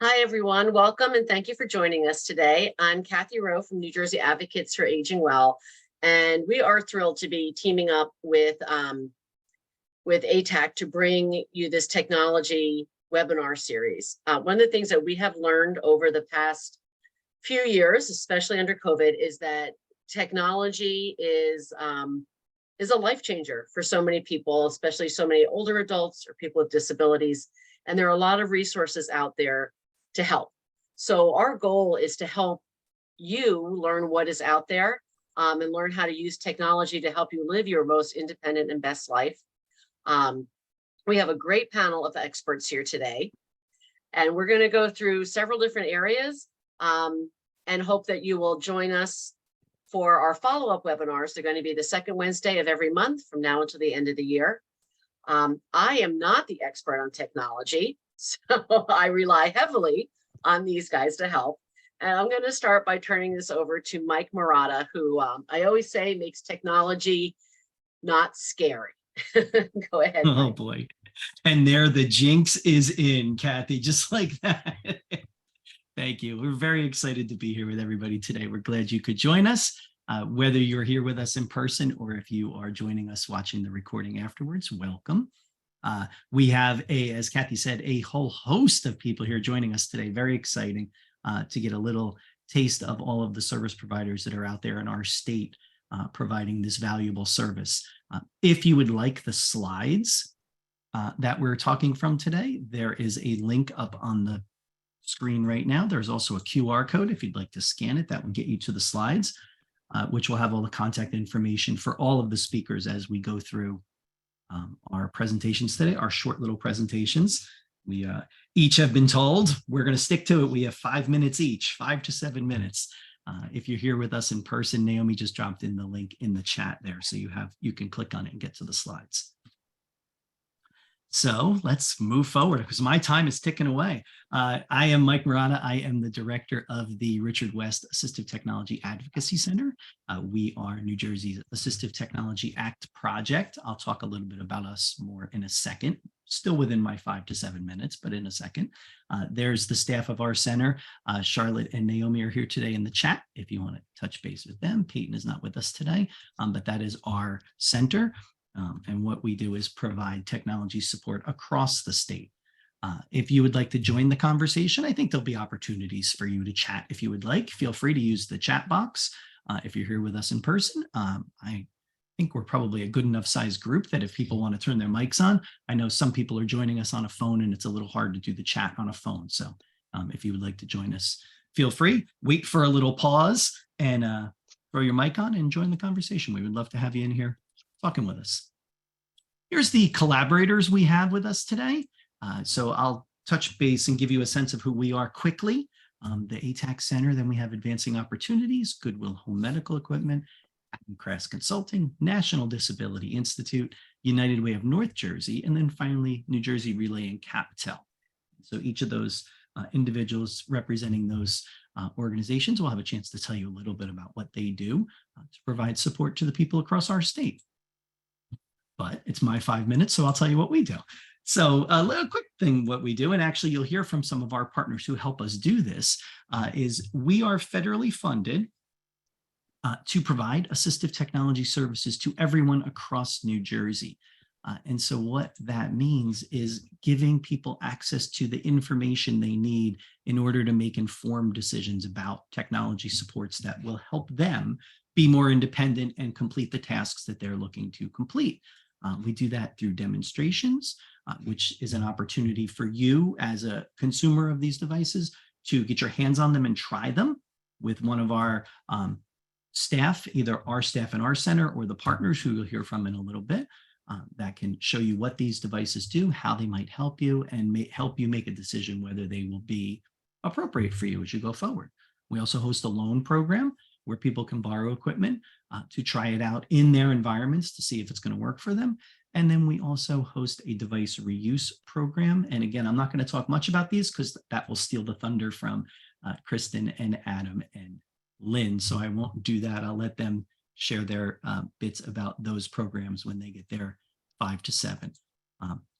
Hi, everyone. Welcome and thank you for joining us today. I'm Kathy Rowe from New Jersey Advocates for Aging Well, and we are thrilled to be teaming up with ATAC to bring you this technology webinar series. One of the things that we have learned over the past few years, especially under COVID, is that technology is a life changer for so many people, especially so many older adults or people with disabilities. And there are a lot of resources out there to help. So our goal is to help you learn what is out there and learn how to use technology to help you live your most independent and best life. We have a great panel of experts here today, and we're going to go through several different areas and hope that you will join us for our follow-up webinars. They're going to be the second Wednesday of every month from now until the end of the year. I am not the expert on technology, so I rely heavily on these guys to help. And I'm going to start by turning this over to Mike Murata, who I always say makes technology not scary. Go ahead, Oh Mike. boy. And there the jinx is in, Kathy, just like that. Thank you. We're very excited to be here with everybody today. We're glad you could join us, whether you're here with us in person or if you are joining us watching the recording afterwards, welcome. We have, as Kathy said, a whole host of people here joining us today. Very exciting to get a little taste of all of the service providers that are out there in our state providing this valuable service. If you would like the slides that we're talking from today, there is a link up on the screen right now. There's also a QR code. If you'd like to scan it, that will get you to the slides, which will have all the contact information for all of the speakers as we go through our presentations today, our short little presentations. We each have been told we're going to stick to it. We have 5 minutes each, 5 to 7 minutes. If you're here with us in person, Naomi just dropped in the link in the chat there, so you can click on it and get to the slides. So let's move forward because my time is ticking away. I am Mike Murata. I am the director of the Richard West Assistive Technology Advocacy Center. We are New Jersey's Assistive Technology Act project. I'll talk a little bit about us more in a second, still within my 5 to 7 minutes, but in a second. There's the staff of our center. Charlotte and Naomi are here today in the chat if you want to touch base with them. Peyton is not with us today, but that is our center. And what we do is provide technology support across the state. If you would like to join the conversation, I think there'll be opportunities for you to chat if you would like. Feel free to use the chat box. If you're here with us in person, I think we're probably a good enough size group that if people want to turn their mics on, I know some people are joining us on a phone and it's a little hard to do the chat on a phone. So if you would like to join us, feel free. Wait for a little pause and throw your mic on and join the conversation. We would love to have you in here talking with us. Here's the collaborators we have with us today. So I'll touch base and give you a sense of who we are quickly. The ATAC Center, then we have Advancing Opportunities, Goodwill Home Medical Equipment, Crafts Consulting, National Disability Institute, United Way of North Jersey, and then finally New Jersey Relay and Capital. So each of those individuals representing those organizations will have a chance to tell you a little bit about what they do to provide support to the people across our state. But it's my 5 minutes, so I'll tell you what we do. So a little quick thing, what we do, and actually you'll hear from some of our partners who help us do this, is we are federally funded to provide assistive technology services to everyone across New Jersey. And so what that means is giving people access to the information they need in order to make informed decisions about technology supports that will help them be more independent and complete the tasks that they're looking to complete. We do that through demonstrations, which is an opportunity for you as a consumer of these devices to get your hands on them and try them with one of our staff, either our staff in our center or the partners who you'll hear from in a little bit, that can show you what these devices do, how they might help you, and help you make a decision whether they will be appropriate for you as you go forward. We also host a loan program where people can borrow equipment to try it out in their environments to see if it's going to work for them. And then we also host a device reuse program. And again, I'm not going to talk much about these because that will steal the thunder from Kristen and Adam and Lynn. So I won't do that. I'll let them share their bits about those programs when they get their 5 to 7.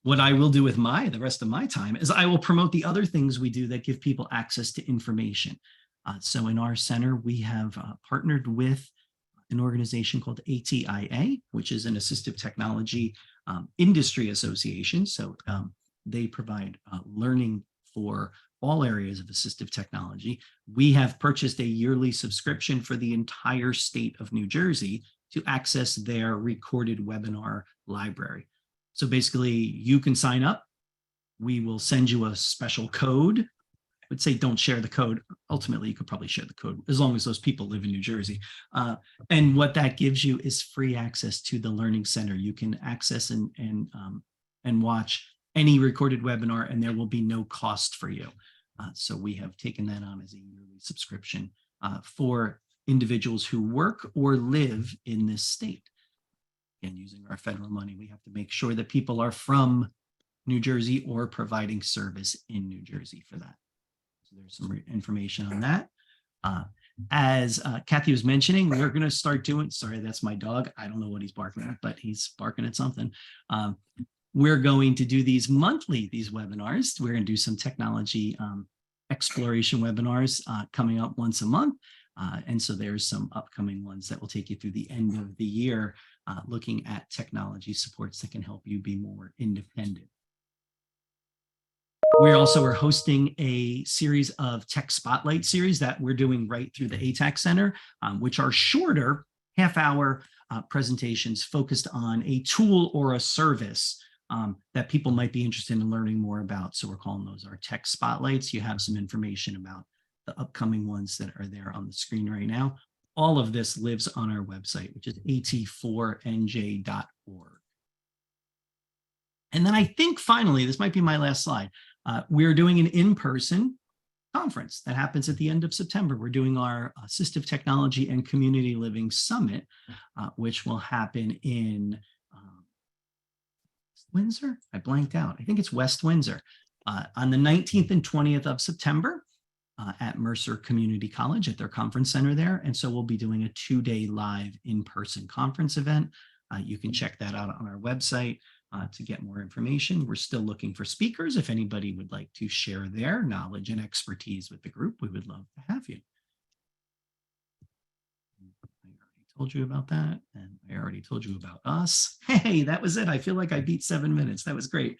what I will do with the rest of my time is I will promote the other things we do that give people access to information. So in our center, we have partnered with an organization called ATIA, which is an assistive technology industry association. So they provide learning for all areas of assistive technology. We have purchased a yearly subscription for the entire state of New Jersey to access their recorded webinar library. So basically, you can sign up. We will send you a special code. I would say don't share the code. Ultimately, you could probably share the code as long as those people live in New Jersey. And what that gives you is free access to the Learning Center. You can access and watch any recorded webinar, and there will be no cost for you. So we have taken that on as a yearly subscription for individuals who work or live in this state. Again, using our federal money, we have to make sure that people are from New Jersey or providing service in New Jersey for that. So there's some information on that. As Kathy was mentioning, we're going to start doing, sorry, that's my dog. I don't know what he's barking at, but he's barking at something. We're going to do these monthly, these webinars. We're going to do some technology exploration webinars coming up once a month. And so there's some upcoming ones that will take you through the end of the year, looking at technology supports that can help you be more independent. We also are hosting a series of tech spotlight series that we're doing right through the ATAC Center, which are shorter half-hour presentations focused on a tool or a service that people might be interested in learning more about. So we're calling those our tech spotlights. You have some information about the upcoming ones that are there on the screen right now. All of this lives on our website, which is at4nj.org. And then I think finally, this might be my last slide. We're doing an in-person conference that happens at the end of September. We're doing our Assistive Technology and Community Living Summit, which will happen in Windsor. I blanked out. I think it's West Windsor on the 19th and 20th of September at Mercer Community College at their conference center there. And so we'll be doing a 2-day live in-person conference event. You can check that out on our website to get more information. We're still looking for speakers. If anybody would like to share their knowledge and expertise with the group, we would love to have you. I already told you about that, and I already told you about us. Hey, that was it. I feel like I beat 7 minutes. That was great.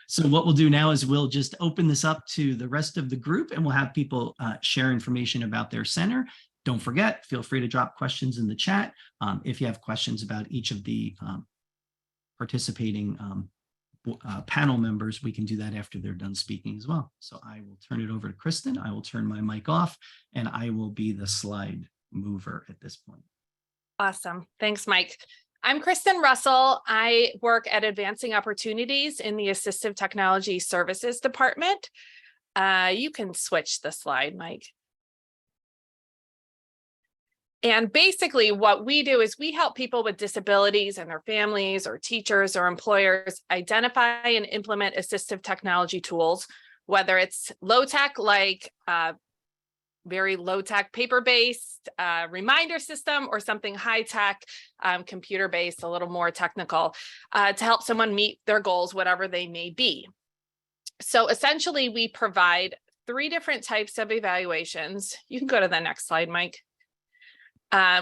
So what we'll do now is we'll just open this up to the rest of the group, and we'll have people share information about their center. Don't forget, feel free to drop questions in the chat. If you have questions about each of the participating panel members, we can do that after they're done speaking as well. So I will turn it over to Kristen. I will turn my mic off, and I will be the slide mover at this point. Awesome. Thanks, Mike. I'm Kristen Russell. I work at Advancing Opportunities in the Assistive Technology Services Department. You can switch the slide, Mike. And basically what we do is we help people with disabilities and their families or teachers or employers identify and implement assistive technology tools, whether it's low tech, like very low tech paper-based reminder system, or something high tech computer-based, a little more technical, to help someone meet their goals, whatever they may be. So essentially we provide 3 different types of evaluations. You can go to the next slide, Mike.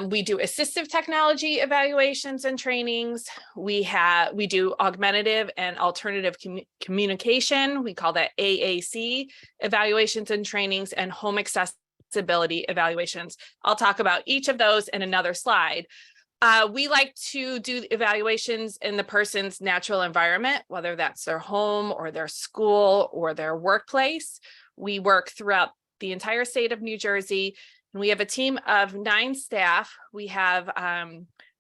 We do assistive technology evaluations and trainings. We do augmentative and alternative communication. We call that AAC evaluations and trainings, and home accessibility evaluations. I'll talk about each of those in another slide. We like to do evaluations in the person's natural environment, whether that's their home or their school or their workplace. We work throughout the entire state of New Jersey. And we have a team of 9 staff. We have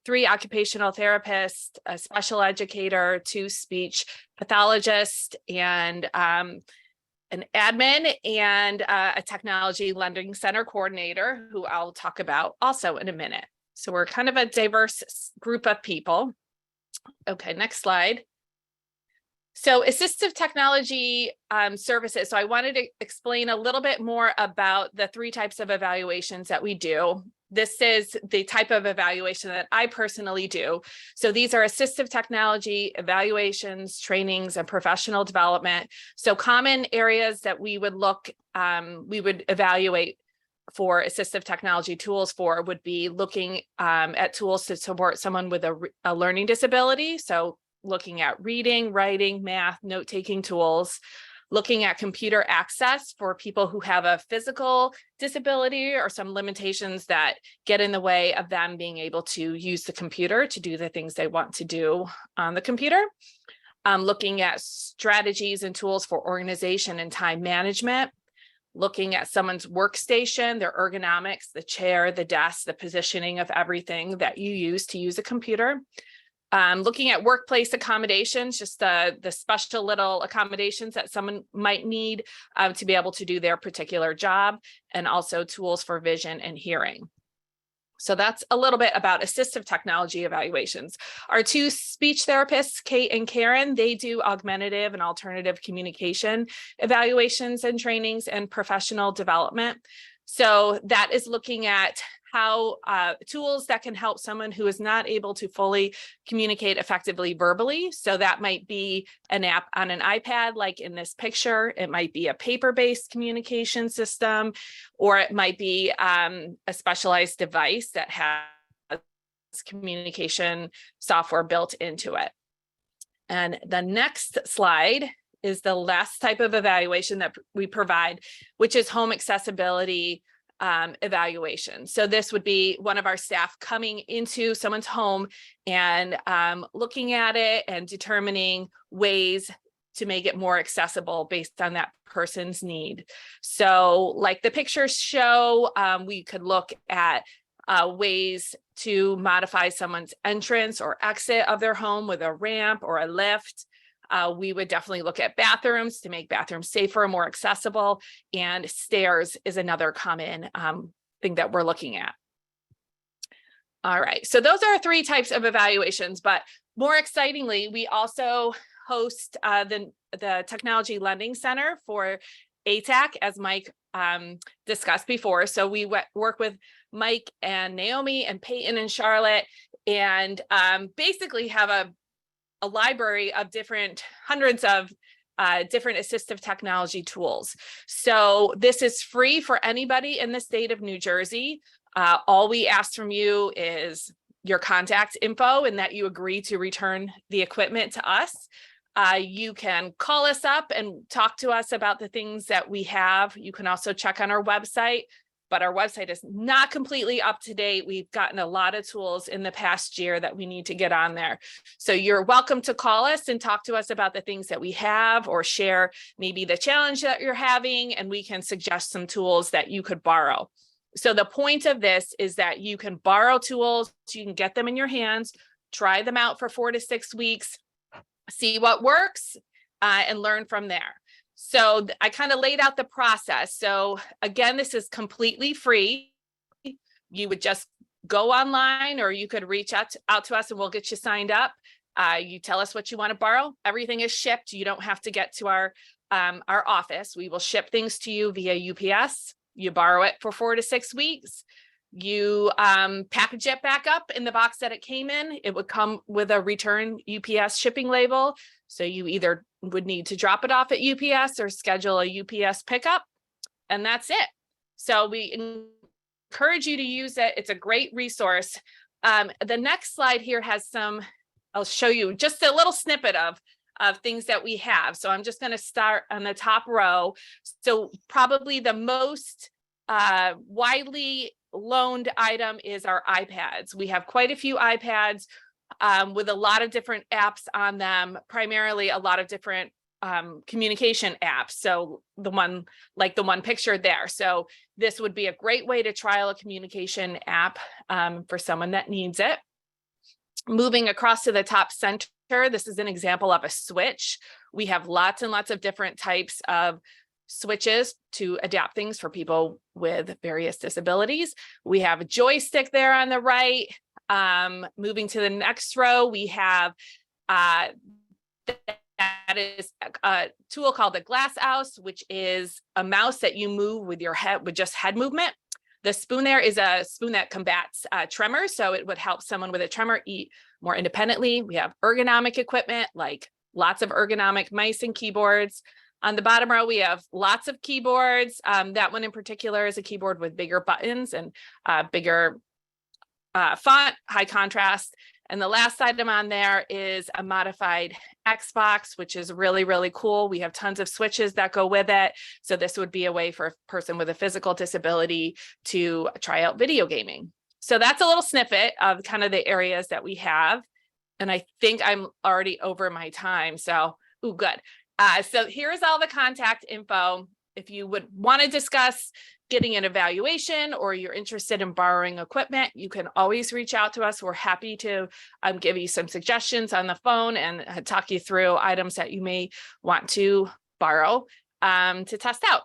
3 occupational therapists, a special educator, 2 speech pathologists, and an admin, and a technology lending center coordinator, who I'll talk about also in a minute. So we're kind of a diverse group of people. Okay, next slide. So assistive technology services. So I wanted to explain a little bit more about the 3 types of evaluations that we do. this is the type of evaluation that I personally do. So these are assistive technology evaluations, trainings, and professional development. So common areas that we would evaluate for assistive technology tools for would be looking at tools to support someone with a learning disability. So looking at reading, writing, math, note-taking tools, looking at computer access for people who have a physical disability or some limitations that get in the way of them being able to use the computer to do the things they want to do on the computer. Looking at strategies and tools for organization and time management, looking at someone's workstation, their ergonomics, the chair, the desk, the positioning of everything that you use to use a computer. Looking at workplace accommodations, just the special little accommodations that someone might need to be able to do their particular job, and also tools for vision and hearing. So that's a little bit about assistive technology evaluations. Our two speech therapists, Kate and Karen, they do augmentative and alternative communication evaluations and trainings and professional development. So that is looking at how tools that can help someone who is not able to fully communicate effectively verbally. So that might be an app on an iPad, like in this picture. It might be a paper-based communication system, or it might be a specialized device that has communication software built into it. And the next slide is the last type of evaluation that we provide, which is home accessibility evaluation. So this would be one of our staff coming into someone's home and looking at it and determining ways to make it more accessible based on that person's need. So like the pictures show, we could look at ways to modify someone's entrance or exit of their home with a ramp or a lift. We would definitely look at bathrooms to make bathrooms safer and more accessible, and stairs is another common thing that we're looking at. All right, so those are three types of evaluations, but more excitingly, we also host the Technology Lending Center for ATAC, as Mike discussed before. So we work with Mike and Naomi and Peyton and Charlotte, and basically have a library of hundreds of different assistive technology tools. So this is free for anybody in the state of New Jersey. All we ask from you is your contact info and that you agree to return the equipment to us. You can call us up and talk to us about the things that we have. You can also check on our website, but our website is not completely up to date. We've gotten a lot of tools in the past year that we need to get on there. So you're welcome to call us and talk to us about the things that we have, or share maybe the challenge that you're having, and we can suggest some tools that you could borrow. So the point of this is that you can borrow tools, you can get them in your hands, try them out for 4 to 6 weeks, see what works, and learn from there. So I kind of laid out the process. So again, this is completely free. You would just go online, or you could reach out to us and we'll get you signed up. You tell us what you want to borrow. Everything is shipped. You don't have to get to our office. We will ship things to you via UPS. You borrow it for 4 to 6 weeks. You package it back up in the box that it came in. It would come with a return UPS shipping label. So you either would need to drop it off at UPS or schedule a UPS pickup, and that's it. So we encourage you to use it. It's a great resource. The next slide here has I'll show you just a little snippet of things that we have. So I'm just going to start on the top row. So probably the most widely loaned item is our iPads. We have quite a few iPads with a lot of different apps on them, primarily a lot of different communication apps. So the one pictured there. So this would be a great way to trial a communication app for someone that needs it. Moving across to the top center, this is an example of a switch. We have lots and lots of different types of switches to adapt things for people with various disabilities. We have a joystick there on the right. Moving to the next row, we have that is a tool called the Glass Mouse, which is a mouse that you move with your head, with just head movement. The spoon there is a spoon that combats tremors. So it would help someone with a tremor eat more independently. We have ergonomic equipment, like lots of ergonomic mice and keyboards. On the bottom row, we have lots of keyboards. That one in particular is a keyboard with bigger buttons and bigger font, high contrast. And the last item on there is a modified Xbox, which is really, really cool. We have tons of switches that go with it. So this would be a way for a person with a physical disability to try out video gaming. So that's a little snippet of kind of the areas that we have. And I think I'm already over my time. So, ooh, good. So here's all the contact info. If you would want to discuss getting an evaluation or you're interested in borrowing equipment, you can always reach out to us. We're happy to give you some suggestions on the phone and talk you through items that you may want to borrow to test out.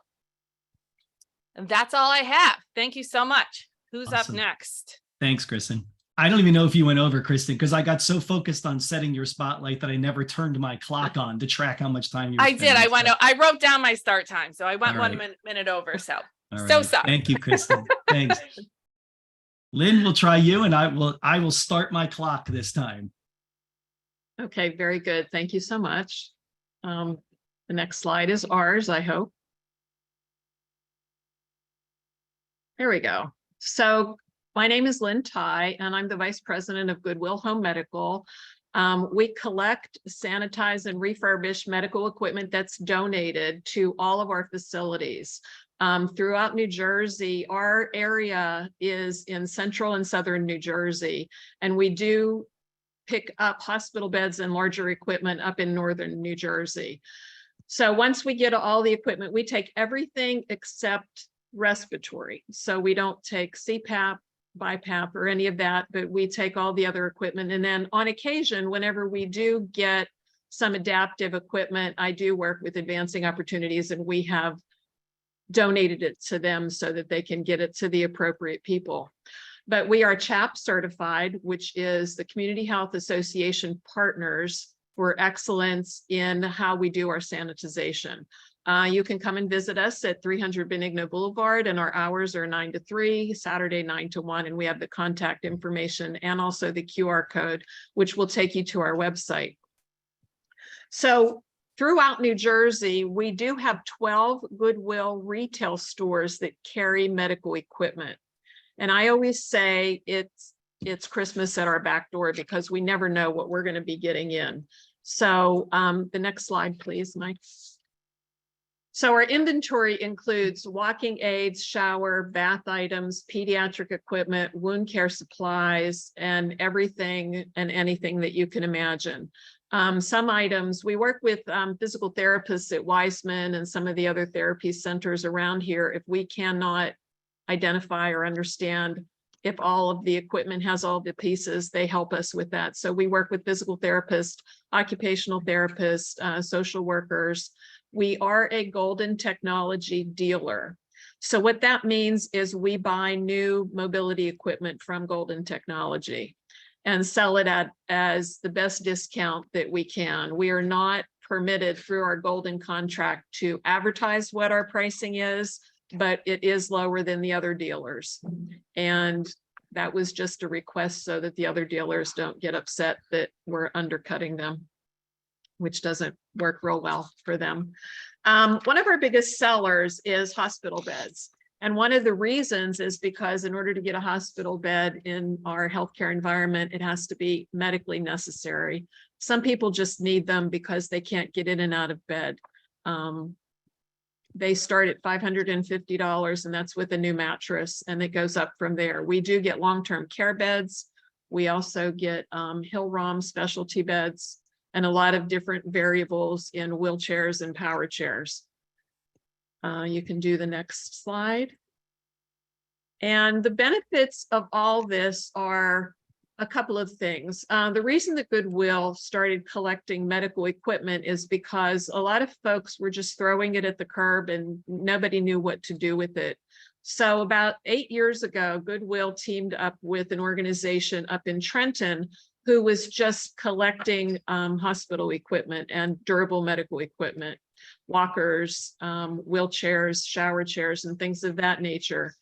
And that's all I have. Thank you so much. Who's Awesome. up next? Thanks, Kristen. I don't even know if you went over, Kristen, because I got so focused on setting your spotlight that I never turned my clock on to track how much time you were I did. I wrote down my start time, so I went All right. 1 minute over. So All so right. sorry. Thank you, Kristen. Thanks. Lynn, we'll try you, and I will start my clock this time. Okay, very good. Thank you so much. The next slide is ours, I hope. There we go. So my name is Lynn Ty, and I'm the Vice President of Goodwill Home Medical. We collect, sanitize, and refurbish medical equipment that's donated to all of our facilities. Throughout New Jersey, our area is in central and southern New Jersey, and we do pick up hospital beds and larger equipment up in northern New Jersey. So once we get all the equipment, we take everything except respiratory. So we don't take CPAP, BiPAP, or any of that, but we take all the other equipment. And then on occasion, whenever we do get some adaptive equipment, I do work with Advancing Opportunities, and we have donated it to them so that they can get it to the appropriate people. But we are CHAP certified, which is the Community Health Association Partners for Excellence in how we do our sanitization. You can come and visit us at 300 Benigno Boulevard, and our hours are 9 to 3, Saturday 9 to 1, and we have the contact information and also the QR code, which will take you to our website. So throughout New Jersey, we do have 12 Goodwill retail stores that carry medical equipment. And I always say it's Christmas at our back door because we never know what we're going to be getting in. So the next slide, please, Mike. So our inventory includes walking aids, shower, bath items, pediatric equipment, wound care supplies, and everything and anything that you can imagine. Some items, we work with physical therapists at Weissman and some of the other therapy centers around here. If we cannot identify or understand if all of the equipment has all the pieces, they help us with that. So we work with physical therapists, occupational therapists, social workers. We are a golden technology dealer. So what that means is we buy new mobility equipment from Golden Technology and sell it at as the best discount that we can. We are not permitted through our Golden contract to advertise what our pricing is, but it is lower than the other dealers. And that was just a request so that the other dealers don't get upset that we're undercutting them, which doesn't work real well for them. One of our biggest sellers is hospital beds. And one of the reasons is because in order to get a hospital bed in our healthcare environment, it has to be medically necessary. Some people just need them because they can't get in and out of bed. They start at $550, and that's with a new mattress, and it goes up from there. We do get long-term care beds. We also get Hill-Rom specialty beds and a lot of different variables in wheelchairs and power chairs. You can do the next slide. And the benefits of all this are a couple of things. The reason that Goodwill started collecting medical equipment is because a lot of folks were just throwing it at the curb and nobody knew what to do with it. So about 8 years ago, Goodwill teamed up with an organization up in Trenton who was just collecting hospital equipment and durable medical equipment, walkers, wheelchairs, shower chairs, and things of that nature.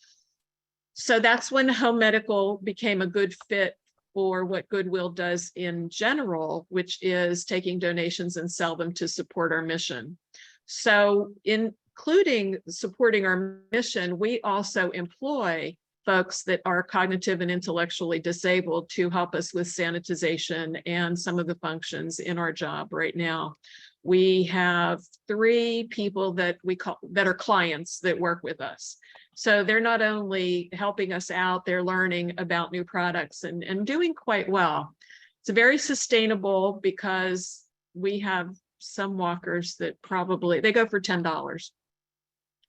So that's when home medical became a good fit for what Goodwill does in general, which is taking donations and sell them to support our mission. So including supporting our mission, we also employ folks that are cognitive and intellectually disabled to help us with sanitization and some of the functions in our job right now. We have 3 people that are clients that work with us. So they're not only helping us out, they're learning about new products and doing quite well. It's very sustainable because we have some walkers that they go for $10.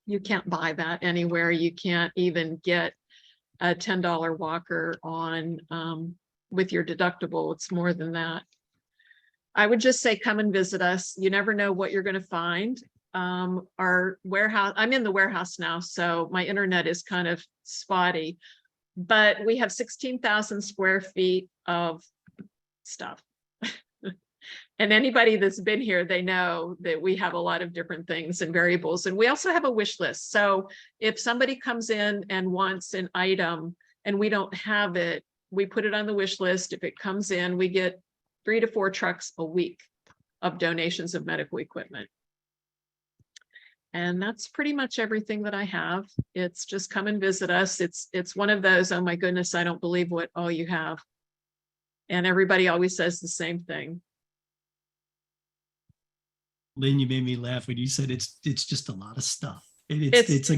You can't buy that anywhere. You can't even get a $10 walker on with your deductible. It's more than that. I would just say, come and visit us. You never know what you're going to find. Our warehouse, I'm in the warehouse now, so my internet is kind of spotty, but we have 16,000 square feet of stuff. And anybody that's been here, they know that we have a lot of different things and variables. And we also have a wish list. So if somebody comes in and wants an item and we don't have it, we put it on the wish list. If it comes in, we get 3 to 4 trucks a week of donations of medical equipment. And that's pretty much everything that I have. It's just come and visit us. It's one of those, oh my goodness, I don't believe what all you have. And everybody always says the same thing. Lynn, you made me laugh when you said it's just a lot of stuff. It's a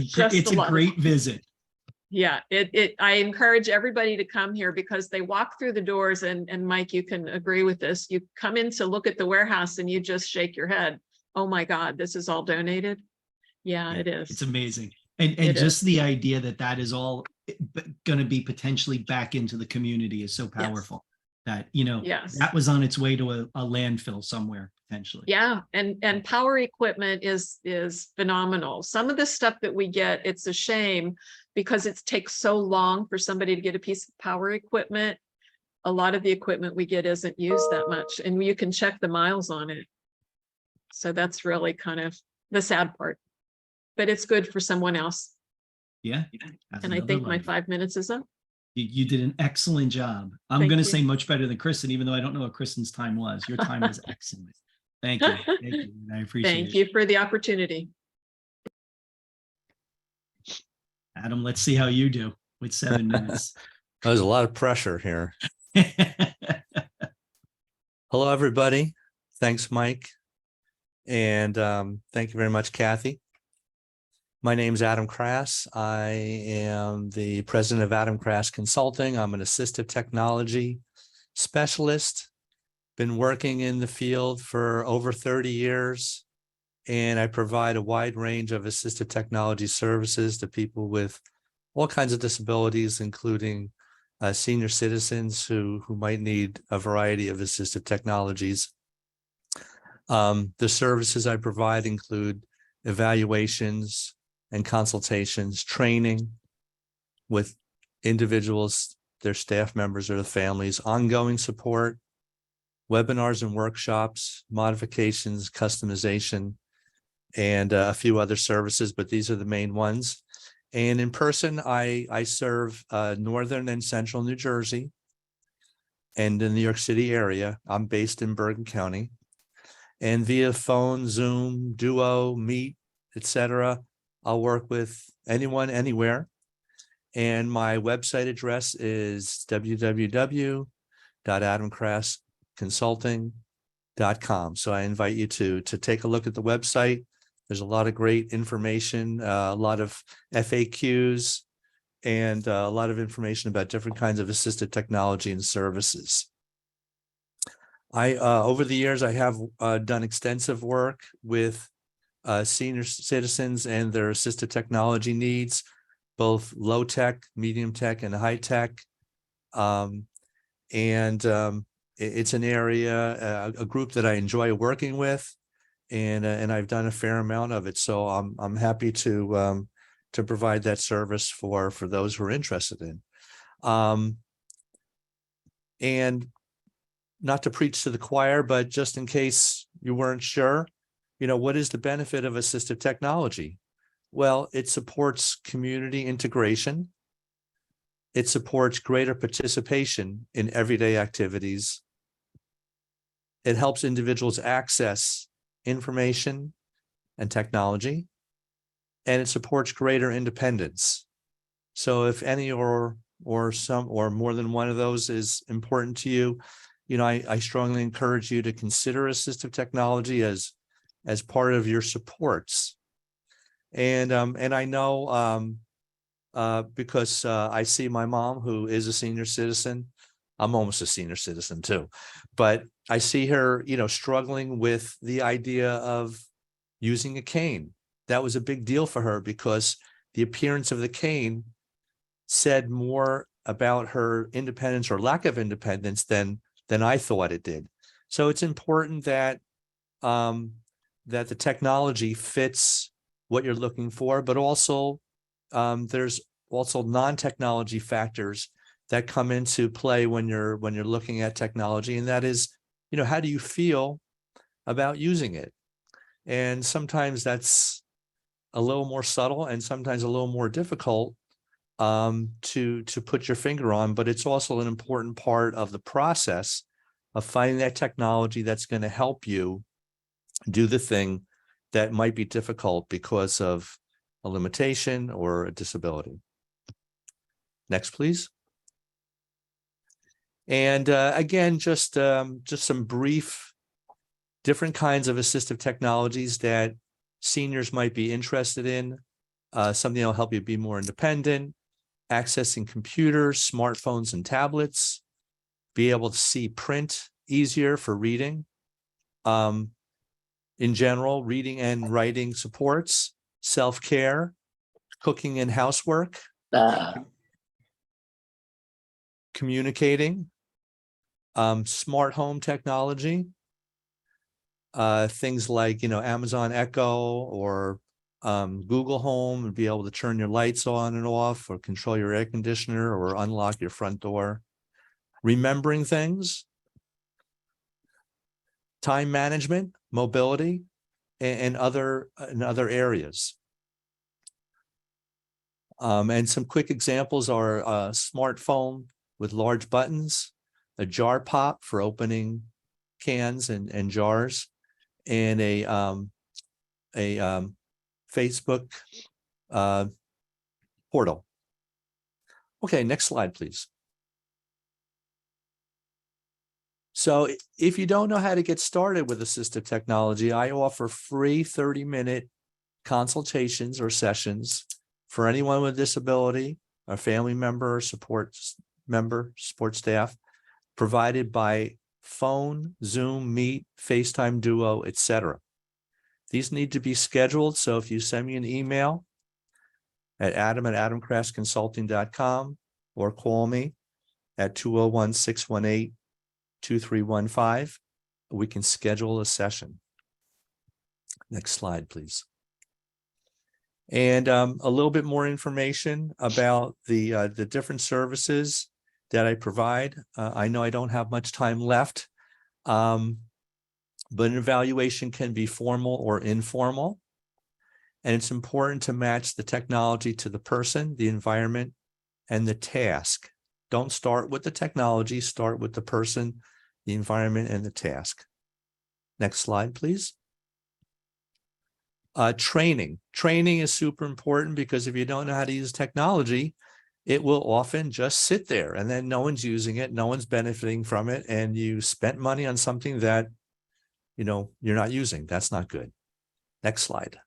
great visit. Yeah, I encourage everybody to come here because they walk through the doors and Mike, you can agree with this. You come in to look at the warehouse and you just shake your head. Oh my God, this is all donated. Yeah, it is. It's amazing. And just the idea that is all going to be potentially back into the community is so powerful. That, that was on its way to a landfill somewhere potentially. Yeah. And power equipment is phenomenal. Some of the stuff that we get, it's a shame because it takes so long for somebody to get a piece of power equipment. A lot of the equipment we get isn't used that much, and you can check the miles on it. So that's really kind of the sad part, but it's good for someone else. Yeah. And I think my 5 minutes is up. You did an excellent job. I'm going to say much better than Kristen, even though I don't know what Kristen's time was. Your time was excellent. Thank you. Thank you. I appreciate it. Thank you for the opportunity. Adam, let's see how you do with 7 minutes. There's a lot of pressure here. Hello, everybody. Thanks, Mike. And thank you very much, Kathy. My name is Adam Crass. I am the president of Adam Crass Consulting. I'm an assistive technology specialist. Been working in the field for over 30 years, and I provide a wide range of assistive technology services to people with all kinds of disabilities, including senior citizens who might need a variety of assistive technologies. The services I provide include evaluations and consultations, training with individuals, their staff members, or the families, ongoing support, webinars and workshops, modifications, customization, and a few other services, but these are the main ones. And in person, I serve northern and central New Jersey and the New York City area. I'm based in Bergen County. And via phone, Zoom, Duo, Meet, etc., I'll work with anyone, anywhere. And my website address is www.adamcrassconsulting.com. So I invite you to take a look at the website. There's a lot of great information, a lot of FAQs, and a lot of information about different kinds of assistive technology and services. Over the years, I have done extensive work with senior citizens and their assistive technology needs, both low tech, medium tech, and high tech. It's an area, a group that I enjoy working with, and I've done a fair amount of it. So I'm happy to provide that service for those who are interested in. And not to preach to the choir, but just in case you weren't sure, what is the benefit of assistive technology? Well, it supports community integration. It supports greater participation in everyday activities. It helps individuals access information and technology, and it supports greater independence. So if any or some or more than one of those is important to you, I strongly encourage you to consider assistive technology as part of your supports. And I know because I see my mom, who is a senior citizen. I'm almost a senior citizen too, but I see her, struggling with the idea of using a cane. That was a big deal for her because the appearance of the cane said more about her independence or lack of independence than I thought it did. So it's important that that the technology fits what you're looking for, but also there's also non-technology factors that come into play when you're looking at technology, and that is, how do you feel about using it? And sometimes that's a little more subtle and sometimes a little more difficult to put your finger on, but it's also an important part of the process of finding that technology that's going to help you do the thing that might be difficult because of a limitation or a disability. Next, please. And again, just some brief different kinds of assistive technologies that seniors might be interested in. Something that'll help you be more independent, accessing computers, smartphones, and tablets, be able to see print easier for reading. In general, reading and writing supports, self-care, cooking and housework, communicating, smart home technology, things like, Amazon Echo or Google Home, and be able to turn your lights on and off or control your air conditioner or unlock your front door, remembering things, time management, mobility, and other areas. And some quick examples are a smartphone with large buttons, a jar pop for opening cans and jars, and a Facebook portal. Okay, next slide, please. So if you don't know how to get started with assistive technology, I offer free 30-minute consultations or sessions for anyone with disability, a family member, or support staff, provided by phone, Zoom, Meet, FaceTime, Duo, etc. These need to be scheduled. So if you send me an email at adam@adamcrassconsulting.com or call me at 201-618-2315, we can schedule a session. Next slide, please. And a little bit more information about the different services that I provide. I know I don't have much time left, but an evaluation can be formal or informal. And it's important to match the technology to the person, the environment, and the task. Don't start with the technology, start with the person, the environment, and the task. Next slide, please. Training. Training is super important because if you don't know how to use technology, it will often just sit there and then no one's using it, no one's benefiting from it, and you spent money on something that, you're not using. That's not good. Next slide.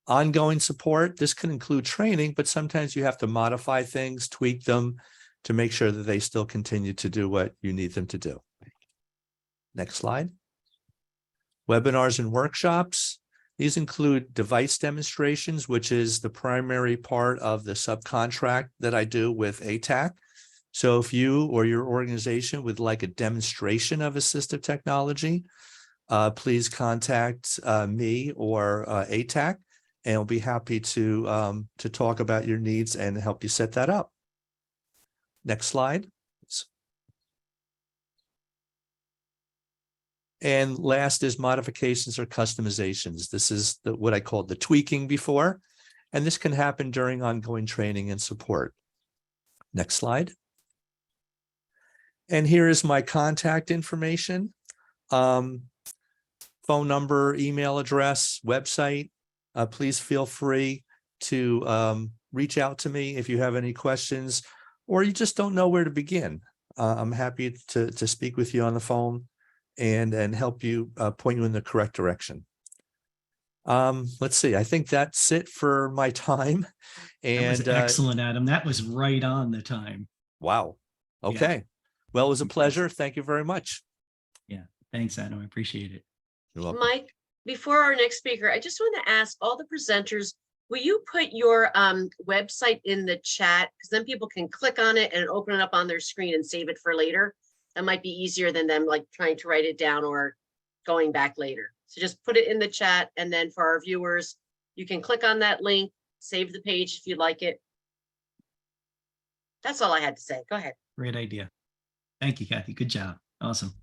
Ongoing support. This can include training, but sometimes you have to modify things, tweak them to make sure that they still continue to do what you need them to do. Next slide. Webinars and workshops. These include device demonstrations, which is the primary part of the subcontract that I do with ATAC. So if you or your organization would like a demonstration of assistive technology, please contact me or ATAC, and I'll be happy to talk about your needs and help you set that up. Next slide. And last is modifications or customizations. This is what I called the tweaking before. And this can happen during ongoing training and support. Next slide. And here is my contact information. Phone number, email address, website. Please feel free to reach out to me if you have any questions or you just don't know where to begin. I'm happy to speak with you on the phone and help you point you in the correct direction. Let's see. I think that's it for my time. And That was excellent, Adam. That was right on the time. Wow. Okay. Yeah. Well, it was a pleasure. Thank you very much. Yeah. Thanks, Adam. I appreciate it. You're welcome. Mike, before our next speaker, I just want to ask all the presenters, will you put your website in the chat? Because then people can click on it and open it up on their screen and save it for later. That might be easier than them like trying to write it down or going back later. So just put it in the chat. And then for our viewers, you can click on that link, save the page if you like it. That's all I had to say. Go ahead. Great idea. Thank you, Kathy. Good job. Awesome.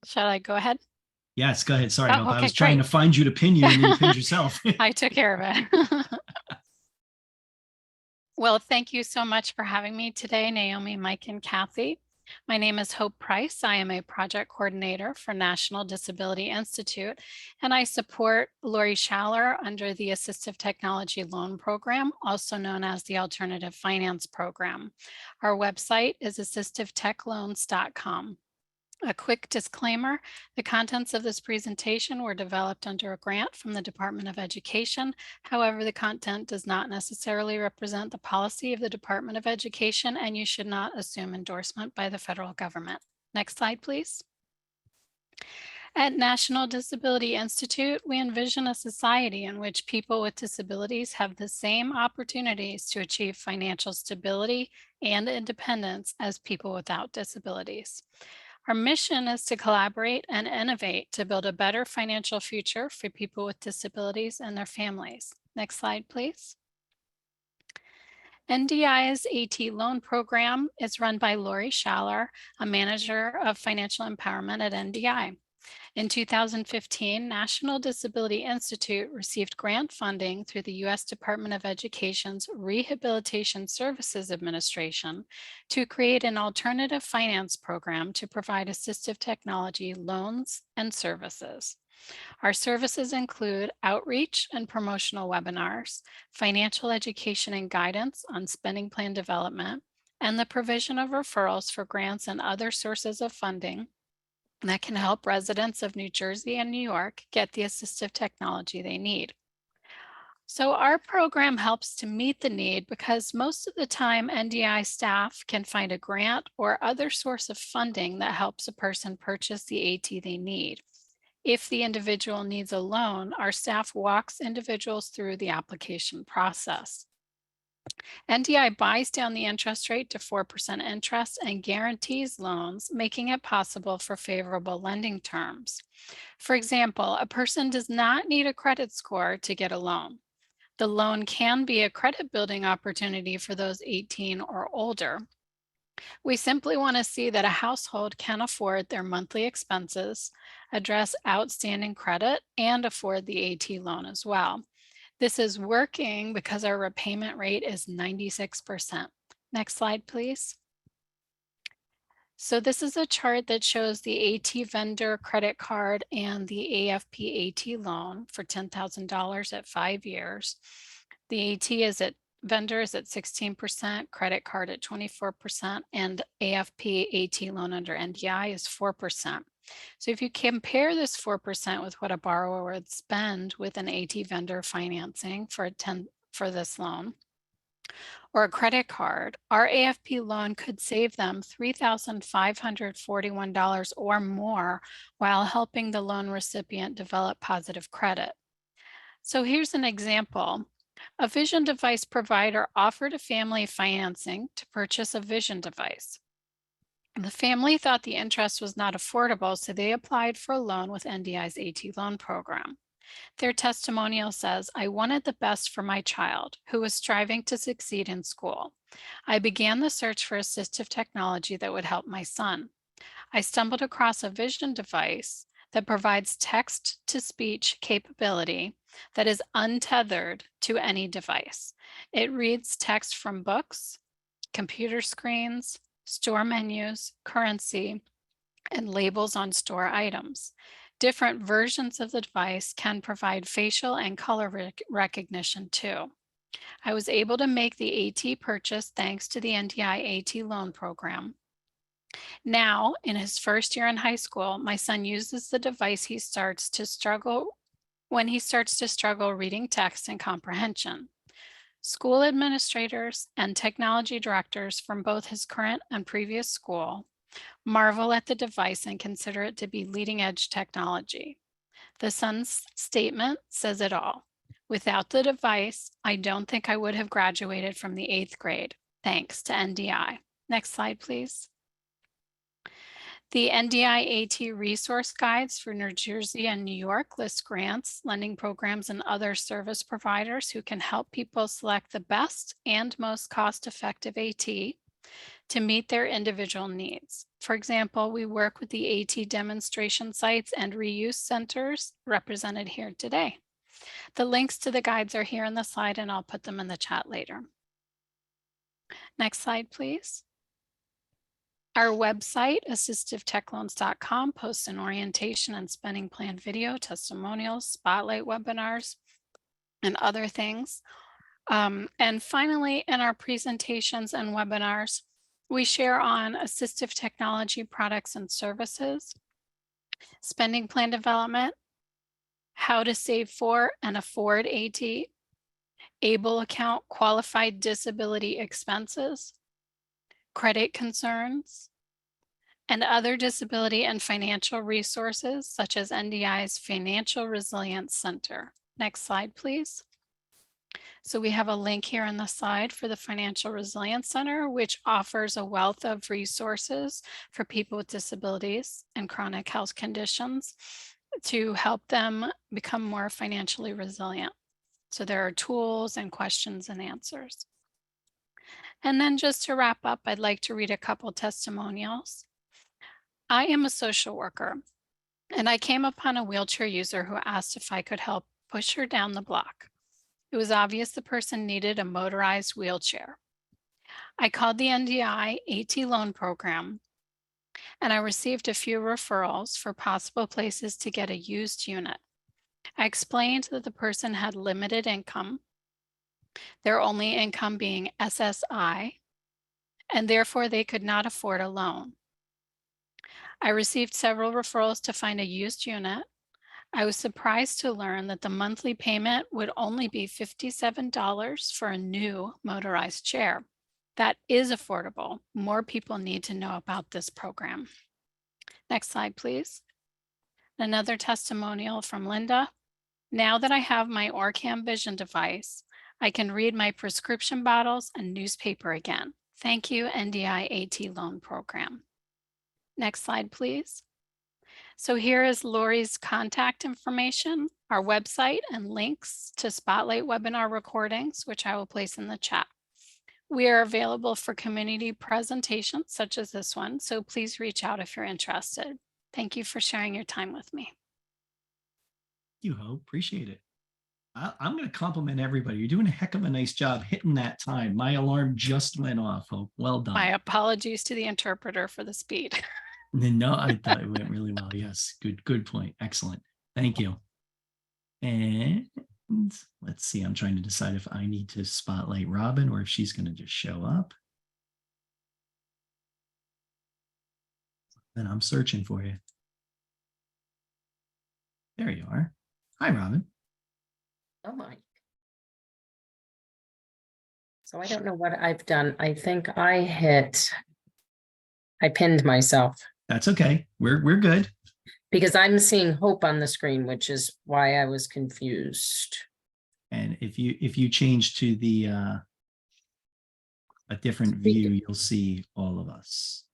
Shall I go ahead? Yes, go ahead. Sorry, Oh, no, I okay, was trying great. to find you to pin you and then you pinned yourself. I took care of it. Well, thank you so much for having me today, Naomi, Mike, and Kathy. My name is Hope Price. I am a project coordinator for National Disability Institute, and I support Lori Schaller under the Assistive Technology Loan Program, also known as the Alternative Finance Program. Our website is assistivetechloans.com. A quick disclaimer, the contents of this presentation were developed under a grant from the Department of Education. However, the content does not necessarily represent the policy of the Department of Education, and you should not assume endorsement by the federal government. Next slide, please. At National Disability Institute, we envision a society in which people with disabilities have the same opportunities to achieve financial stability and independence as people without disabilities. Our mission is to collaborate and innovate to build a better financial future for people with disabilities and their families. Next slide, please. NDI's AT loan program is run by Lori Schaller, a manager of financial empowerment at NDI. In 2015, National Disability Institute received grant funding through the U.S. Department of Education's Rehabilitation Services Administration to create an alternative finance program to provide assistive technology loans and services. Our services include outreach and promotional webinars, financial education and guidance on spending plan development, and the provision of referrals for grants and other sources of funding that can help residents of New Jersey and New York get the assistive technology they need. So our program helps to meet the need because most of the time NDI staff can find a grant or other source of funding that helps a person purchase the AT they need. If the individual needs a loan, our staff walks individuals through the application process. NDI buys down the interest rate to 4% interest and guarantees loans, making it possible for favorable lending terms. For example, a person does not need a credit score to get a loan. The loan can be a credit building opportunity for those 18 or older. We simply want to see that a household can afford their monthly expenses, address outstanding credit, and afford the AT loan as well. This is working because our repayment rate is 96%. Next slide, please. So this is a chart that shows the AT vendor credit card and the AFP AT loan for $10,000 at 5 years. The AT is at vendor is at 16%, credit card at 24%, and AFP AT loan under NDI is 4%. So if you compare this 4% with what a borrower would spend with an AT vendor financing for this loan or a credit card, our AFP loan could save them $3,541 or more while helping the loan recipient develop positive credit. So here's an example. A vision device provider offered a family financing to purchase a vision device. The family thought the interest was not affordable, so they applied for a loan with NDI's AT loan program. Their testimonial says, I wanted the best for my child who was striving to succeed in school. I began the search for assistive technology that would help my son. I stumbled across a vision device that provides text-to-speech capability that is untethered to any device. It reads text from books, computer screens, store menus, currency, and labels on store items. Different versions of the device can provide facial and color recognition too. I was able to make the AT purchase thanks to the NDI AT loan program. Now, in his first year in high school, my son uses the device when he starts to struggle reading text and comprehension. School administrators and technology directors from both his current and previous school marvel at the device and consider it to be leading-edge technology. The son's statement says it all. Without the device, I don't think I would have graduated from the 8th grade, thanks to NDI. Next slide, please. The NDI AT resource guides for New Jersey and New York list grants, lending programs, and other service providers who can help people select the best and most cost-effective AT to meet their individual needs. For example, we work with the AT demonstration sites and reuse centers represented here today. The links to the guides are here in the slide, and I'll put them in the chat later. Next slide, please. Our website, assistive-tech-loans.com, posts an orientation and spending plan video, testimonials, spotlight webinars, and other things. And finally, in our presentations and webinars, we share on assistive technology products and services, spending plan development, how to save for and afford AT, ABLE account qualified disability expenses, credit concerns, and other disability and financial resources such as NDI's Financial Resilience Center. Next slide, please. So we have a link here on the side for the Financial Resilience Center, which offers a wealth of resources for people with disabilities and chronic health conditions to help them become more financially resilient. So there are tools and questions and answers. And then just to wrap up, I'd like to read a couple testimonials. I am a social worker, and I came upon a wheelchair user who asked if I could help push her down the block. It was obvious the person needed a motorized wheelchair. I called the NDI AT loan program, and I received a few referrals for possible places to get a used unit. I explained that the person had limited income, their only income being SSI, and therefore they could not afford a loan. I received several referrals to find a used unit. I was surprised to learn that the monthly payment would only be $57 for a new motorized chair. That is affordable. More people need to know about this program. Next slide, please. Another testimonial from Linda. Now that I have my Orcam Vision device, I can read my prescription bottles and newspaper again. Thank you, NDI AT loan program. Next slide, please. So here is Lori's contact information, our website, and links to Spotlight webinar recordings, which I will place in the chat. We are available for community presentations such as this one, so please reach out if you're interested. Thank you for sharing your time with me. You Hope, appreciate it. I'm going to compliment everybody. You're doing a heck of a nice job hitting that time. My alarm just went off, Hope. Well done. My apologies to the interpreter for the speed. No, I thought it went really well. Yes, good point. Excellent. Thank you. And let's see, I'm trying to decide if I need to spotlight Robin or if she's going to just show up. Then I'm searching for you. There you are. Hi, Robin. Oh my. So I don't know what I've done. I think I pinned myself. That's okay. We're good. Because I'm seeing Hope on the screen, which is why I was confused. And if you change to the a different view, you'll see all of us.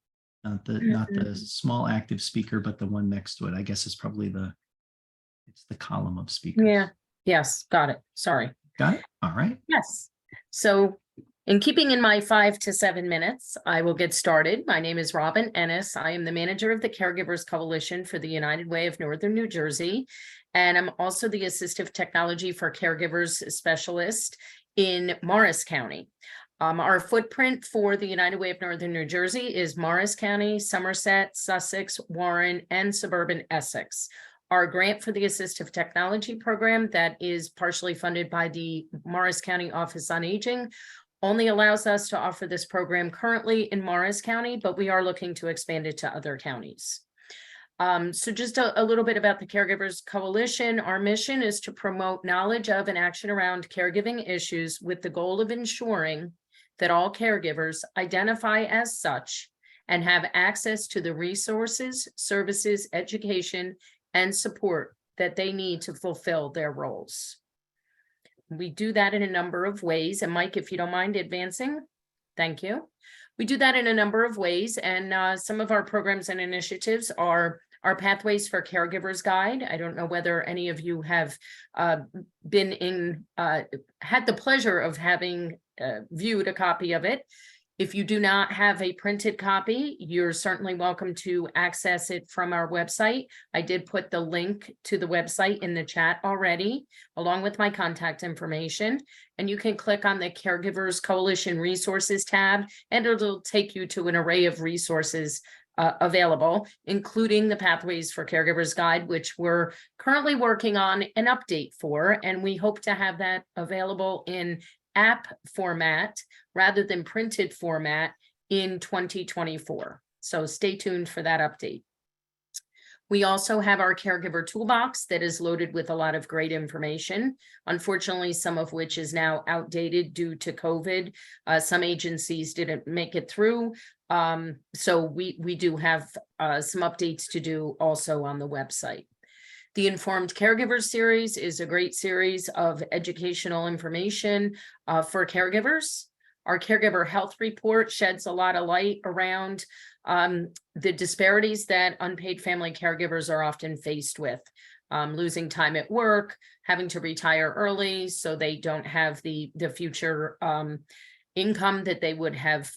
Not the small active speaker, but the one next to it. I guess is probably the It's the column of speakers. Yeah, yes, got it. Sorry. Got it? All right. Yes. So in keeping in my 5 to 7 minutes, I will get started. My name is Robin Ennis. I am the manager of the Caregivers Coalition for the United Way of Northern New Jersey. And I'm also the assistive technology for caregivers specialist in Morris County. Our footprint for the United Way of Northern New Jersey is Morris County, Somerset, Sussex, Warren, and suburban Essex. Our grant for the assistive technology program that is partially funded by the Morris County Office on Aging only allows us to offer this program currently in Morris County, but we are looking to expand it to other counties. So just a little bit about the Caregivers Coalition. Our mission is to promote knowledge of and action around caregiving issues with the goal of ensuring that all caregivers identify as such and have access to the resources, services, education, and support that they need to fulfill their roles. We do that in a number of ways. And Mike, if you don't mind advancing, thank you. We do that in a number of ways. And some of our programs and initiatives are our Pathways for Caregivers Guide. I don't know whether any of you have been in, had the pleasure of having viewed a copy of it. If you do not have a printed copy, you're certainly welcome to access it from our website. I did put the link to the website in the chat already, along with my contact information. And you can click on the Caregivers Coalition Resources tab, and it'll take you to an array of resources available, including the Pathways for Caregivers Guide, which we're currently working on an update for, and we hope to have that available in app format rather than printed format in 2024. So stay tuned for that update. We also have our caregiver toolbox that is loaded with a lot of great information. Unfortunately, some of which is now outdated due to COVID. Some agencies didn't make it through. So we do have some updates to do also on the website. The Informed Caregivers series is a great series of educational information for caregivers. Our caregiver health report sheds a lot of light around the disparities that unpaid family caregivers are often faced with. Losing time at work, having to retire early so they don't have the future income that they would have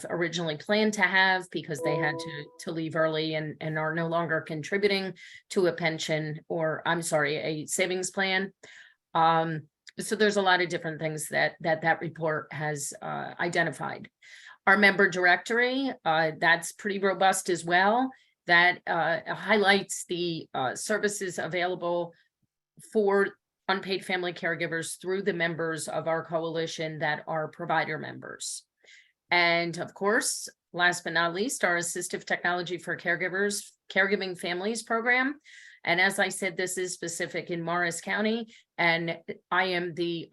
originally planned to have because they had to leave early and are no longer contributing to a pension or a savings plan. So there's a lot of different things that report has identified. Our member directory, that's pretty robust as well. That highlights the services available for unpaid family caregivers through the members of our coalition that are provider members. And of course, last but not least, our assistive technology for caregivers, caregiving families program. And as I said, this is specific in Morris County. And I am the,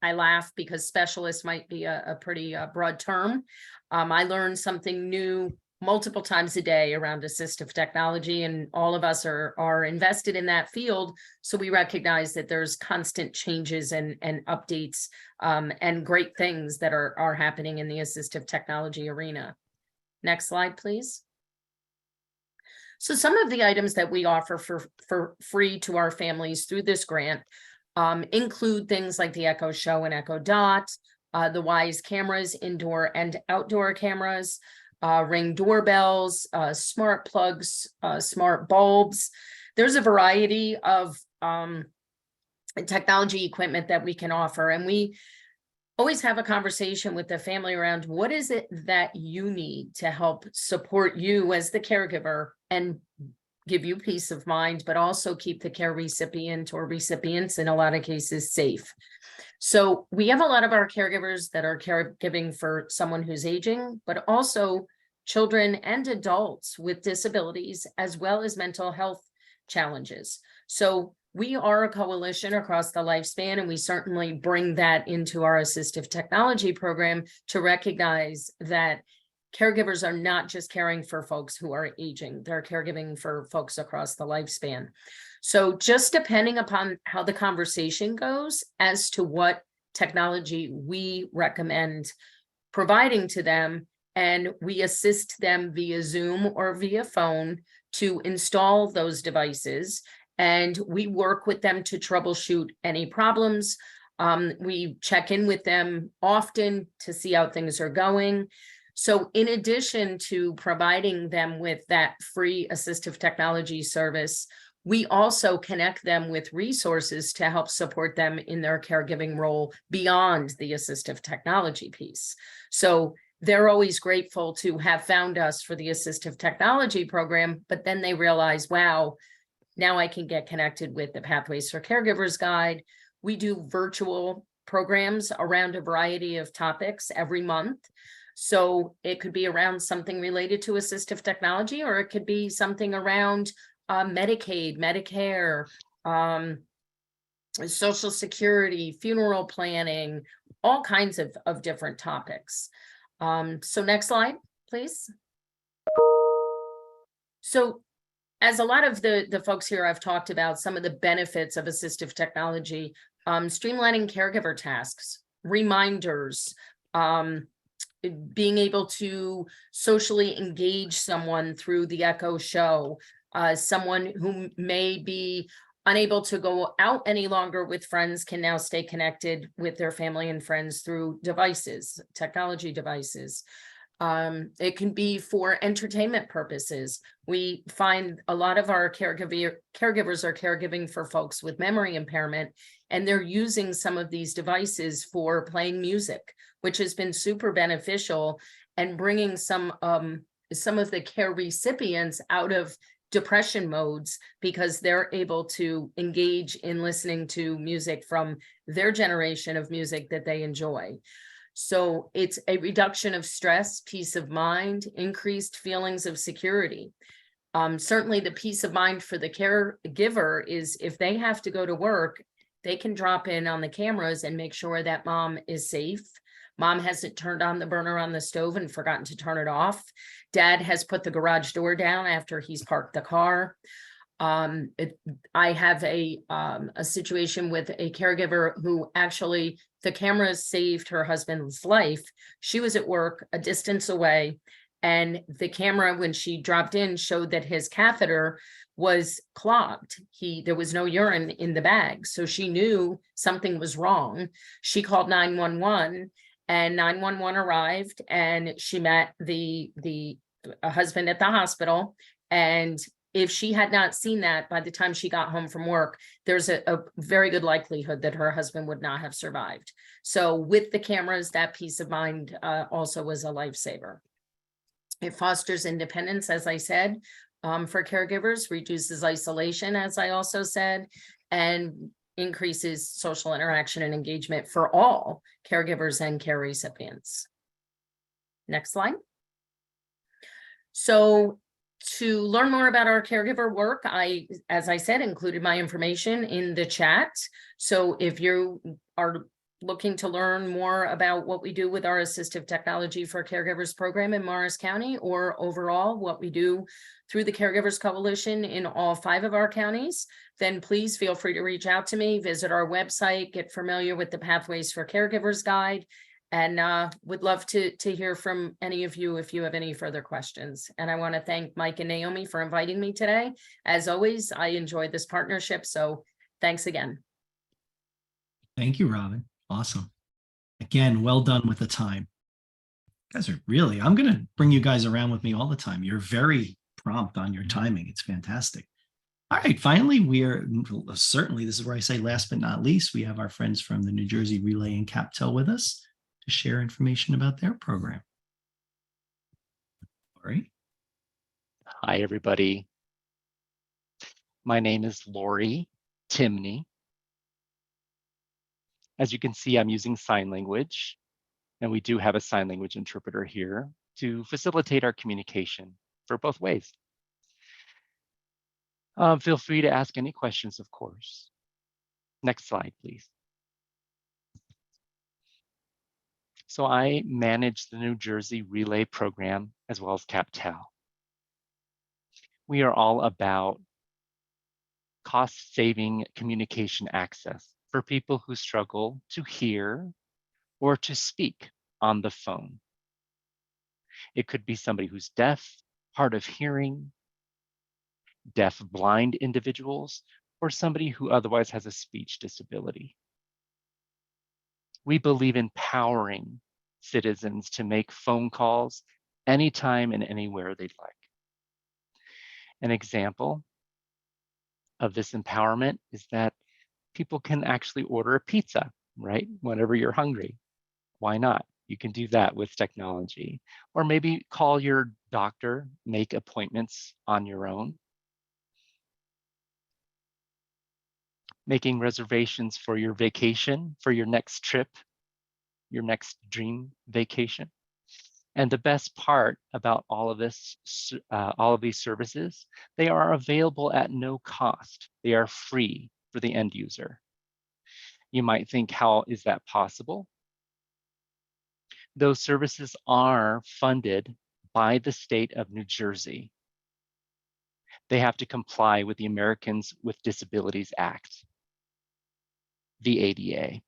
I laugh because specialist might be a pretty broad term. I learn something new multiple times a day around assistive technology, and all of us are invested in that field. So we recognize that there's constant changes and updates and great things that are happening in the assistive technology arena. Next slide, please. So some of the items that we offer for free to our families through this grant include things like the Echo Show and Echo Dot, the Wise cameras, indoor and outdoor cameras, Ring doorbells, smart plugs, smart bulbs. There's a variety of technology equipment that we can offer. And we always have a conversation with the family around what is it that you need to help support you as the caregiver and give you peace of mind, but also keep the care recipient or recipients in a lot of cases safe. So we have a lot of our caregivers that are caregiving for someone who's aging, but also children and adults with disabilities, as well as mental health challenges. So we are a coalition across the lifespan, and we certainly bring that into our assistive technology program to recognize that caregivers are not just caring for folks who are aging, they're caregiving for folks across the lifespan. So just depending upon how the conversation goes as to what technology we recommend providing to them, and we assist them via Zoom or via phone to install those devices. and we work with them to troubleshoot any problems. We check in with them often to see how things are going. So in addition to providing them with that free assistive technology service, we also connect them with resources to help support them in their caregiving role beyond the assistive technology piece. So they're always grateful to have found us for the assistive technology program, but then they realize, wow, now I can get connected with the Pathways for Caregivers Guide. We do virtual programs around a variety of topics every month. So it could be around something related to assistive technology, or it could be something around Medicaid, Medicare, Social Security, funeral planning, all kinds of different topics. So next slide, please. So as a lot of the folks here have talked about some of the benefits of assistive technology, streamlining caregiver tasks, reminders, being able to socially engage someone through the Echo Show, someone who may be unable to go out any longer with friends can now stay connected with their family and friends through devices, technology devices. It can be for entertainment purposes. We find a lot of our caregivers are caregiving for folks with memory impairment, and they're using some of these devices for playing music, which has been super beneficial and bringing some of the care recipients out of depression modes because they're able to engage in listening to music from their generation of music that they enjoy. So it's a reduction of stress, peace of mind, increased feelings of security. Certainly the peace of mind for the caregiver is if they have to go to work, they can drop in on the cameras and make sure that mom is safe. Mom hasn't turned on the burner on the stove and forgotten to turn it off. Dad has put the garage door down after he's parked the car. I have a situation with a caregiver who actually the cameras saved her husband's life. She was at work a distance away, and the camera, when she dropped in, showed that his catheter was clogged. There was no urine in the bag, so she knew something was wrong. She called 911, and 911 arrived, and she met the husband at the hospital. And if she had not seen that by the time she got home from work, there's a very good likelihood that her husband would not have survived. So with the cameras, that peace of mind also was a lifesaver. It fosters independence, as I said, for caregivers, reduces isolation, as I also said, and increases social interaction and engagement for all caregivers and care recipients. Next slide. So to learn more about our caregiver work, as I said, included my information in the chat. So if you are looking to learn more about what we do with our assistive technology for caregivers program in Morris County, or overall what we do through the Caregivers Coalition in all 5 of our counties, then please feel free to reach out to me, visit our website, get familiar with the Pathways for Caregivers Guide, and would love to hear from any of you if you have any further questions. And I want to thank Mike and Naomi for inviting me today. As always, I enjoyed this partnership, so thanks again. Thank you, Robin. Awesome. Again, well done with the time. You guys are really, I'm going to bring you guys around with me all the time. You're very prompt on your timing. It's fantastic. All right, finally, certainly, this is where I say last but not least, we have our friends from the New Jersey Relay and CapTel with us to share information about their program. All right. Hi, everybody. My name is Lori Timney. As you can see, I'm using sign language, and we do have a sign language interpreter here to facilitate our communication for both ways. Feel free to ask any questions, of course. Next slide, please. So I manage the New Jersey Relay program as well as CapTel. We are all about cost-saving communication access for people who struggle to hear or to speak on the phone. It could be somebody who's deaf, hard of hearing, deaf blind individuals, or somebody who otherwise has a speech disability. We believe in empowering citizens to make phone calls anytime and anywhere they'd like. An example of this empowerment is that people can actually order a pizza, right? Whenever you're hungry. Why not? You can do that with technology. Or maybe call your doctor, make appointments on your own. Making reservations for your vacation, for your next trip, your next dream vacation. And the best part about all of this, all of these services, they are available at no cost. They are free for the end user. You might think, how is that possible? Those services are funded by the state of New Jersey. They have to comply with the Americans with Disabilities Act, the ADA.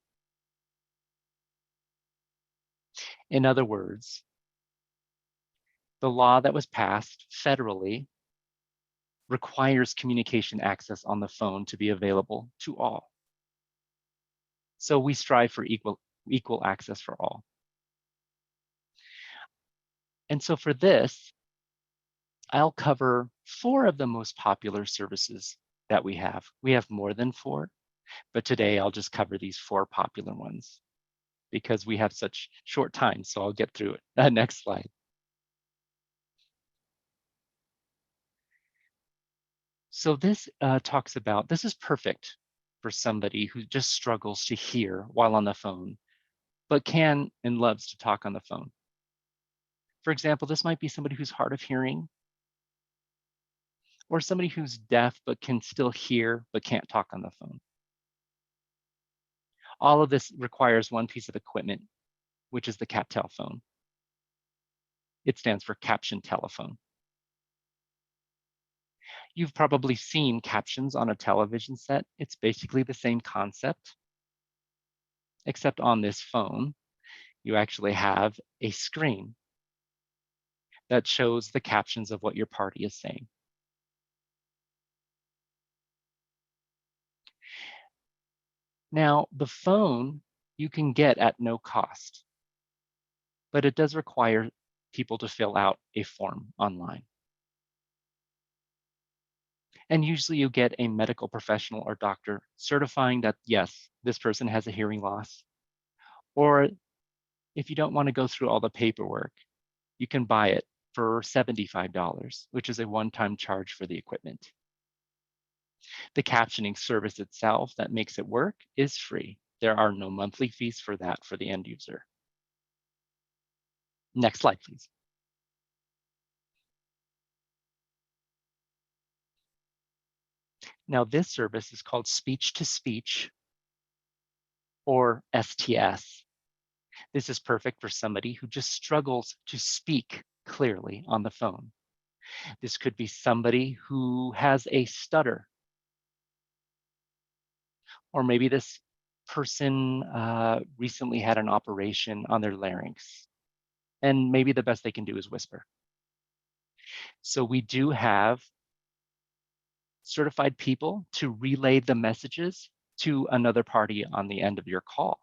In other words, the law that was passed federally requires communication access on the phone to be available to all. So we strive for equal access for all. And so for this, I'll cover 4 of the most popular services that we have. We have more than 4, but today I'll just cover these 4 popular ones because we have such short time, so I'll get through it. Next slide. So this talks about, this is perfect for somebody who just struggles to hear while on the phone, but can and loves to talk on the phone. For example, this might be somebody who's hard of hearing, or somebody who's deaf but can still hear but can't talk on the phone. All of this requires one piece of equipment, which is the CapTel phone. It stands for caption telephone. You've probably seen captions on a television set. It's basically the same concept, except on this phone, you actually have a screen that shows the captions of what your party is saying. Now, the phone you can get at no cost, but it does require people to fill out a form online. And usually you get a medical professional or doctor certifying that, yes, this person has a hearing loss. Or if you don't want to go through all the paperwork, you can buy it for $75, which is a one-time charge for the equipment. The captioning service itself that makes it work is free. There are no monthly fees for that for the end user. Next slide, please. Now, this service is called speech-to-speech, or STS. This is perfect for somebody who just struggles to speak clearly on the phone. This could be somebody who has a stutter. Or maybe this person recently had an operation on their larynx, and maybe the best they can do is whisper. So we do have certified people to relay the messages to another party on the end of your call.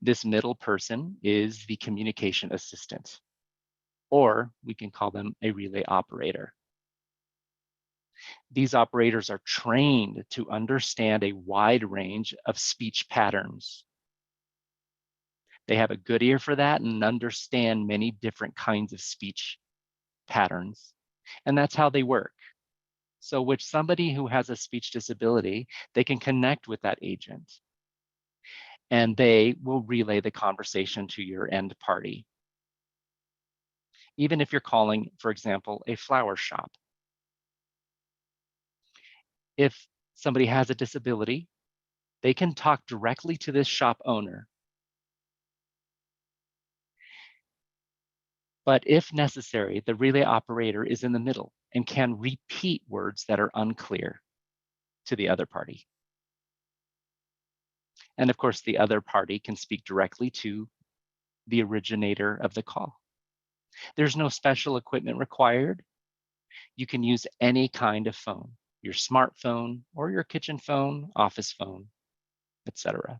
This middle person is the communication assistant, or we can call them a relay operator. These operators are trained to understand a wide range of speech patterns. They have a good ear for that and understand many different kinds of speech patterns. And that's how they work. So with somebody who has a speech disability, they can connect with that agent and they will relay the conversation to your end party. Even if you're calling, for example, a flower shop. If somebody has a disability, they can talk directly to this shop owner. But if necessary, the relay operator is in the middle and can repeat words that are unclear to the other party. And of course, the other party can speak directly to the originator of the call. There's no special equipment required. You can use any kind of phone. your smartphone, or your kitchen phone, office phone, etc.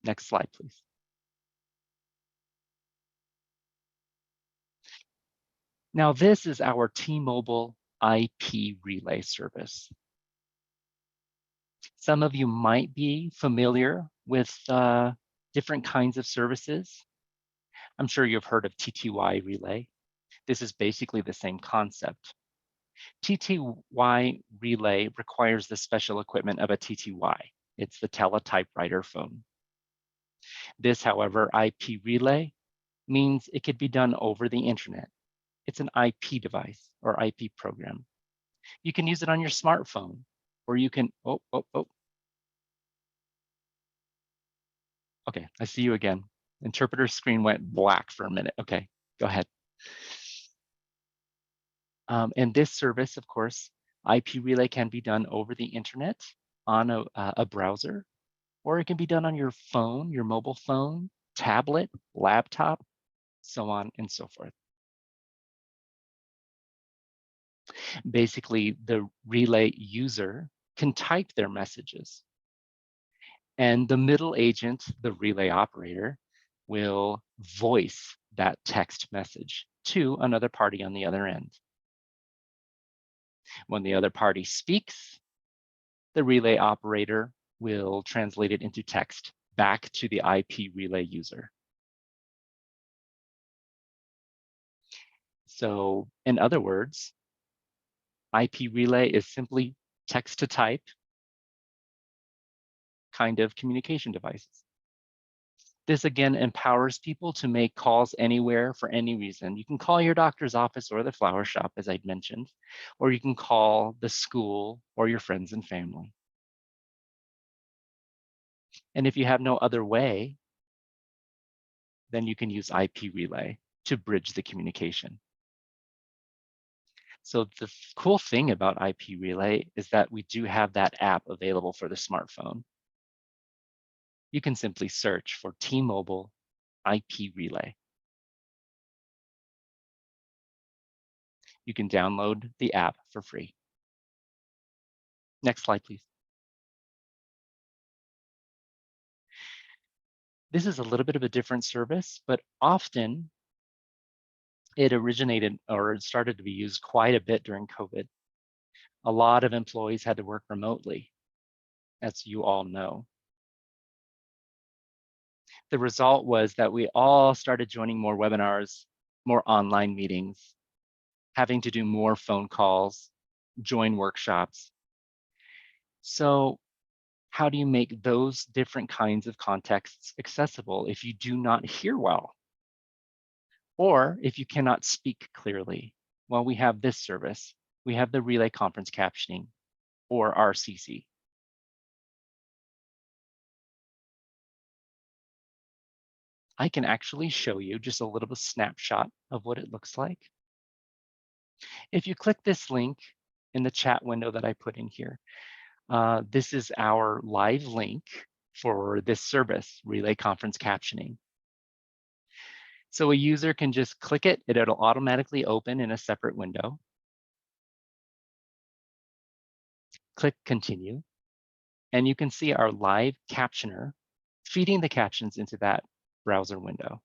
Next slide, please. Now, this is our T-Mobile IP relay service. Some of you might be familiar with different kinds of services. I'm sure you've heard of TTY relay. This is basically the same concept. TTY relay requires the special equipment of a TTY. It's the teletypewriter phone. This, however, IP relay means it could be done over the internet. It's an IP device or IP program. You can use it on your smartphone, or you can, Okay, I see you again. Interpreter screen went black for a minute. Okay, go ahead. And this service, of course, IP relay can be done over the internet on a browser, or it can be done on your phone, your mobile phone, tablet, laptop, so on and so forth. Basically, the relay user can type their messages, and the middle agent, the relay operator, will voice that text message to another party on the other end. When the other party speaks, the relay operator will translate it into text back to the IP relay user. So in other words, IP relay is simply text to type kind of communication devices. This again empowers people to make calls anywhere for any reason. You can call your doctor's office or the flower shop, as I'd mentioned, or you can call the school or your friends and family. And if you have no other way, then you can use IP relay to bridge the communication. So the cool thing about IP relay is that we do have that app available for the smartphone. You can simply search for T-Mobile IP relay. You can download the app for free. Next slide, please. This is a little bit of a different service, but often it originated or started to be used quite a bit during COVID. A lot of employees had to work remotely, as you all know. The result was that we all started joining more webinars, more online meetings, having to do more phone calls, join workshops. So how do you make those different kinds of contexts accessible if you do not hear well? Or if you cannot speak clearly? Well, we have this service. We have the Relay Conference Captioning, or RCC. I can actually show you just a little bit snapshot of what it looks like. If you click this link in the chat window that I put in here, this is our live link for this service, Relay Conference Captioning. So a user can just click it, it'll automatically open in a separate window. Click Continue, and you can see our live captioner feeding the captions into that browser window.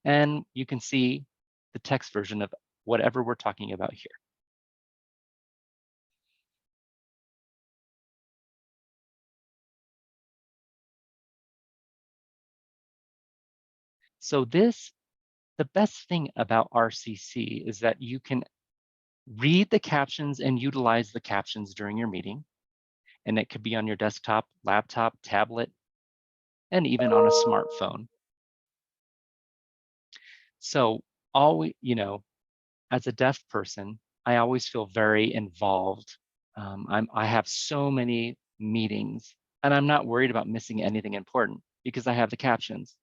And you can see the text version of whatever we're talking about here. So the best thing about RCC is that you can read the captions and utilize the captions during your meeting. And it could be on your desktop, laptop, tablet, and even on a smartphone. So as a deaf person, I always feel very involved. I have so many meetings, and I'm not worried about missing anything important because I have the captions.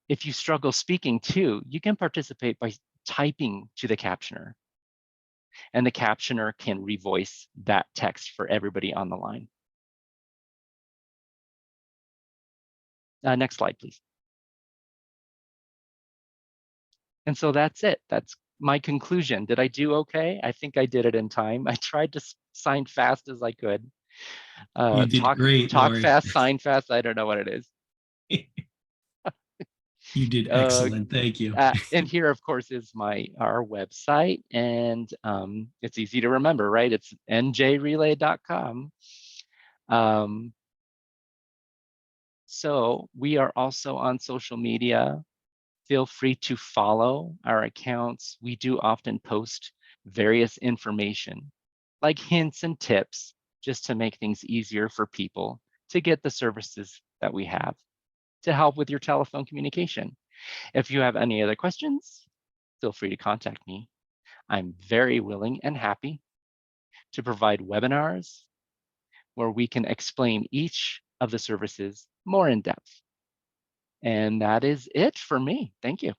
If you struggle speaking too, you can participate by typing to the captioner, and the captioner can revoice that text for everybody on the line. Next slide, please. And so that's it. That's my conclusion, did I do okay? I think I did it in time. I tried to sign fast as I could. You did great, Talk Lori. fast, sign fast. I don't know what it is. You did excellent. Thank you. And here, of course, is our website, and it's easy to remember, right? It's njrelay.com. So we are also on social media. Feel free to follow our accounts. We do often post various information, like hints and tips, just to make things easier for people to get the services that we have to help with your telephone communication. If you have any other questions, feel free to contact me. I'm very willing and happy to provide webinars where we can explain each of the services more in depth. And that is it for me. Thank you.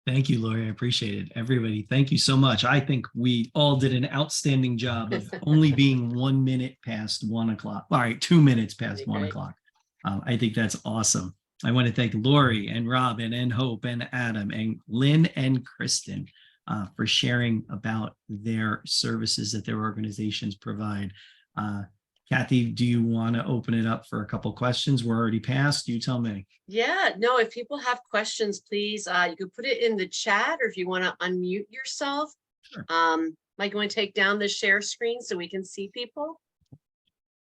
Thank you, Lori. I appreciate it. Everybody, thank you so much. I think we all did an outstanding job of only being 1 minute past 1 o'clock. All right, 2 minutes past 1 o'clock. I think that's awesome. I want to thank Lori and Robin and Hope and Adam and Lynn and Kristen for sharing about their services that their organizations provide. Kathy, do you want to open it up for a couple questions? We're already past. You tell me. Yeah, no, if people have questions, please, you can put it in the chat, or if you want to unmute yourself. Sure. Mike, you want to take down the share screen so we can see people?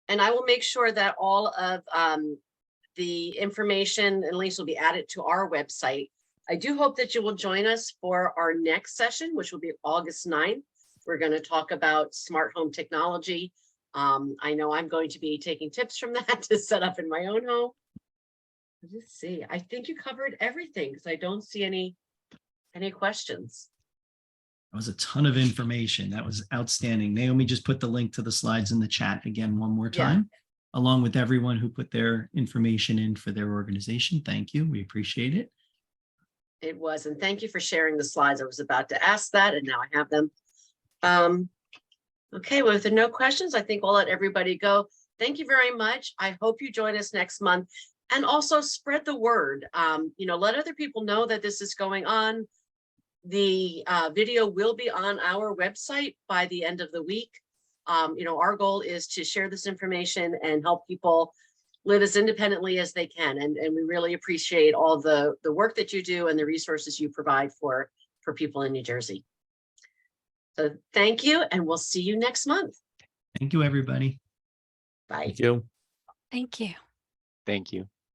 And I will make sure that all of the information and links will be added to our website. I do hope that you will join us for our next session, which will be August 9th. We're going to talk about smart home technology. I know I'm going to be taking tips from that to set up in my own home. Let's see. I think you covered everything because I don't see any questions. That was a ton of information. That was outstanding. Naomi just put the link to the slides in the chat again one more time, along with everyone who put their information in for their organization. Thank you. We appreciate it. It was, and thank you for sharing the slides. I was about to ask that, and now I have them. Okay, well, if there are no questions, I think we'll let everybody go. Thank you very much. I hope you join us next month, and also spread the word. Let other people know that this is going on. The video will be on our website by the end of the week. Our goal is to share this information and help people live as independently as they can. And we really appreciate all the work that you do and the resources you provide for people in New Jersey. So thank you, and we'll see you next month. Thank you, everybody. Bye. Thank you. Thank you. Thank you.